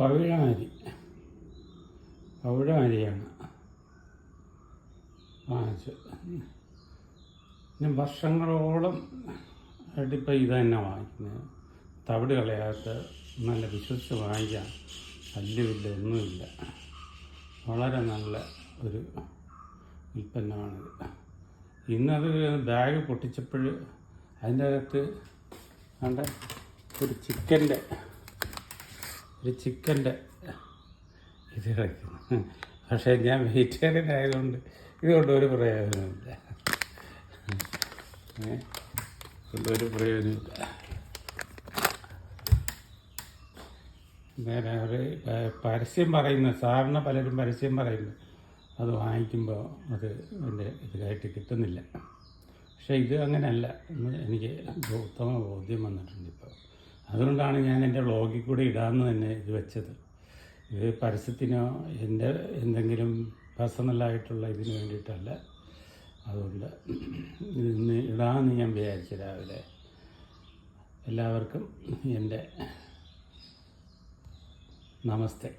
പവിഴമരി പവിഴമരിയാണ് വാങ്ങിച്ചത്. ഞാൻ വർഷങ്ങളോളം ആയിട്ടിപ്പോൾ ഇത് തന്നെ വാങ്ങിക്കുന്നത്. തവിട് കളയാത്ത നല്ല വിശ്വസിച്ച് വാങ്ങിക്കാം. ശല്യമില്ല, ഒന്നുമില്ല. വളരെ നല്ല ഒരു ഉൽപ്പന്നമാണിത്. ഇന്നത് ബാഗ് പൊട്ടിച്ചപ്പോൾ അതിൻ്റെ അകത്ത് കണ്ട ഒരു ചിക്കൻ്റെ ഇത് കിടക്കുന്നു. പക്ഷേ ഞാൻ വെജിറ്റേറിയൻ ആയതുകൊണ്ട് ഇതുകൊണ്ട് ഒരു പ്രയോജനമില്ല. ഒരു പ്രയോജനമില്ല. നേരെ ഒരു പരസ്യം പറയുന്നു, സാറിന് പലരും പരസ്യം പറയുന്നു, അത് വാങ്ങിക്കുമ്പോൾ അത് എൻ്റെ ഇതിലായിട്ട് കിട്ടുന്നില്ല. പക്ഷേ ഇത് അങ്ങനെയല്ല എന്ന് എനിക്ക് ഉത്തമ ബോധ്യം വന്നിട്ടുണ്ട് ഇപ്പോൾ. അതുകൊണ്ടാണ് ഞാൻ എൻ്റെ വ്ളോഗിൽ കൂടി ഇടാമെന്ന് തന്നെ ഇത് വെച്ചത്. ഇത് പരസ്യത്തിനോ എൻ്റെ എന്തെങ്കിലും പേഴ്സണലായിട്ടുള്ള ഇതിന് വേണ്ടിയിട്ടല്ല. അതുകൊണ്ട് ഇന്ന് ഇടാമെന്ന് ഞാൻ വിചാരിച്ചു രാവിലെ. എല്ലാവർക്കും എൻ്റെ നമസ്തേ.